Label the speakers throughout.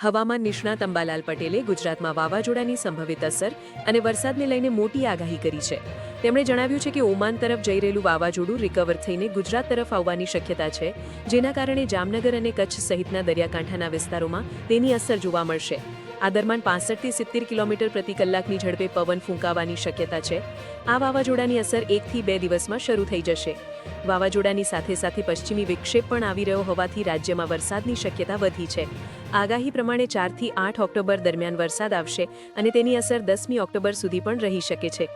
Speaker 1: હવામાન નિષ્ણાત અંબાલાલ પટેલે ગુજરાતમાં વાવાઝોડાની સંભવિત અસર અને વરસાદને લઈને મોટી આગાહી કરી છે. તેમણે જણાવ્યું છે કે ઓમાન તરફ જઈ રહેલું વાવાઝોડું રિકવર થઈને ગુજરાત તરફ આવવાની શક્યતા છે, જેના કારણે જામનગર અને કચ્છ સહિતના દરિયાકાંઠાના વિસ્તારોમાં તેની અસર જોવા મળશે. આ દરમિયાન 65 થી 70 કિલોમીટર પ્રતિ કલાકની ઝડપે પવન ફૂંકાવાની શક્યતા છે. આ વાવાઝોડાની અસર 1 થી 2 દિવસમાં શરૂ થઈ જશે. વાવાઝોડાની સાથે સાથે પશ્ચિમી વિક્ષેપ પણ આવી રહ્યો હોવાથી રાજ્યમાં વરસાદની શક્યતા વધી છે. આગાહી પ્રમાણે 4 થી 8 ઓક્ટોબર દરમિયાન વરસાદ આવશે અને તેની અસર 10મી ઓક્ટોબર સુધી પણ રહી શકે છે.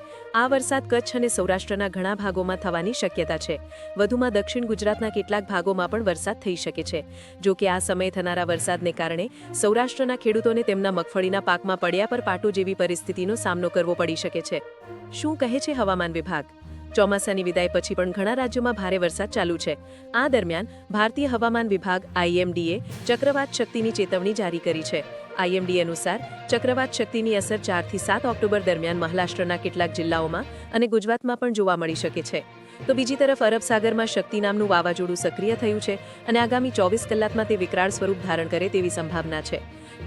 Speaker 1: આ વરસાદ કચ્છ અને સૌરાષ્ટ્રના ઘણા ભાગોમાં થવાની શક્યતા છે. વધુમાં દક્ષિણ ગુજરાતના કેટલાક ભાગોમાં પણ વરસાદ થઈ શકે છે. જો કે આ સમયે થનારા વરસાદને કારણે સૌરાષ્ટ્રના ખેડૂતોને તેમના મગફળીના પાકમાં પડ્યા પર પાટો જેવી પરિસ્થિતિનો સામનો કરવો પડી શકે છે. શું કહે છે હવામાન વિભાગ? ચોમાસાની વિદાય પછી પણ ઘણા રાજ્યોમાં ભારે વરસાદ ચાલુ છે. આ દરમિયાન ભારતીય હવામાન વિભાગ IMDએ ચક્રવાત શક્તિની ચેતવણી જારી કરી છે. IMD અનુસાર ચક્રવાત શક્તિની અસર 4 થી 7 ઓક્ટોબર દરમિયાન મહારાષ્ટ્રના કેટલાક જિલ્લાઓમાં અને ગુજરાતમાં પણ જોવા મળી શકે છે. તો બીજી તરફ અરબ સાગરમાં શક્તિ નામનું વાવાઝોડું સક્રિય થયું છે અને આગામી 24 કલાકમાં તે વિકરાળ સ્વરૂપ ધારણ કરે તેવી સંભાવના છે.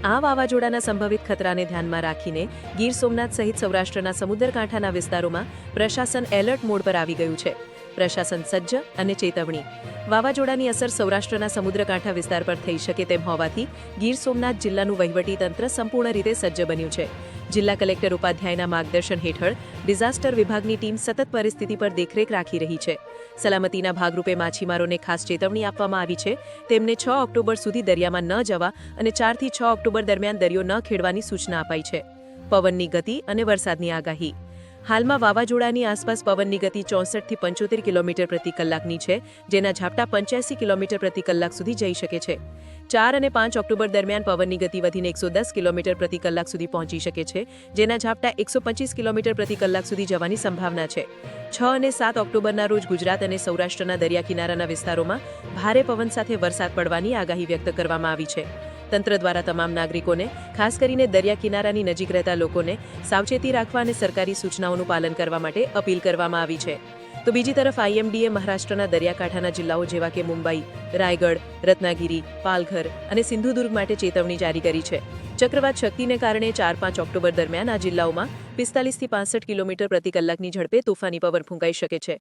Speaker 1: આ વાવાઝોડાના સંભવિત ખતરાને ધ્યાનમાં રાખીને ગીર સોમનાથ સહિત સૌરાષ્ટ્રના સમુદ્રકાંઠાના વિસ્તારોમાં પ્રશાસન એલર્ટ મોડ પર આવી ગયું છે. પ્રશાસન સજ્જ અને ચેતવણી. વાવાઝોડાની અસર સૌરાષ્ટ્રના સમુદ્રકાંઠા વિસ્તાર પર થઈ શકે તેમ હોવાથી ગીર સોમનાથ જિલ્લાનું વહીવટીતંત્ર સંપૂર્ણ રીતે સજ્જ બન્યું છે. જિલ્લા કલેક્ટર ઉપાધ્યાયના માર્ગદર્શન હેઠળ ડિઝાસ્ટર વિભાગની ટીમ સતત પરિસ્થિતિ પર દેખરેખ રાખી રહી છે. સલામતીના ભાગરૂપે માછીમારોને ખાસ ચેતવણી આપવામાં આવી છે. તેમને 6 ઓક્ટોબર સુધી દરિયામાં ન જવા અને 4 થી 6 ઓક્ટોબર દરમિયાન દરિયો ન ખેડવાની સૂચના અપાઈ છે. પવનની ગતિ અને વરસાદની આગાહી. હાલમાં વાવાઝોડાની આસપાસ પવનની ગતિ 64 થી 75 કિલોમીટર પ્રતિ કલાકની છે, જેના ઝાપટા 85 કિલોમીટર પ્રતિ કલાક સુધી જઈ શકે છે. 4 અને 5 ઓક્ટોબર દરમિયાન પવનની ગતિ વધીને 110 કિલોમીટર પ્રતિ કલાક સુધી પહોંચી શકે છે, જેના ઝાપટા 125 કિલોમીટર પ્રતિ કલાક સુધી જવાની સંભાવના છે. 6 અને 7 ઓક્ટોબરના રોજ ગુજરાત અને સૌરાષ્ટ્રના દરિયા કિનારાના વિસ્તારોમાં ભારે પવન સાથે વરસાદ પડવાની આગાહી વ્યક્ત કરવામાં આવી છે. તંત્ર દ્વારા તમામ નાગરિકોને, ખાસ કરીને દરિયા કિનારાની નજીક રહેતા લોકોને સાવચેતી રાખવા અને સરકારી સૂચનાઓનું પાલન કરવા માટે અપીલ કરવામાં આવી છે. તો બીજી તરફ IMDએ મહારાષ્ટ્રના દરિયાકાંઠાના જિલ્લાઓ જેવા કે મુંબઈ, રાયગઢ, રત્નાગીરી, પાલઘર અને સિંધુદુર્ગ માટે ચેતવણી જારી કરી છે. ચક્રવાત શક્તિને કારણે 4-5 ઓક્ટોબર દરમિયાન આ જિલ્લાઓમાં 45 થી 65 કિલોમીટર પ્રતિ કલાકની ઝડપે તોફાની પવન ફૂંકાઈ શકે છે.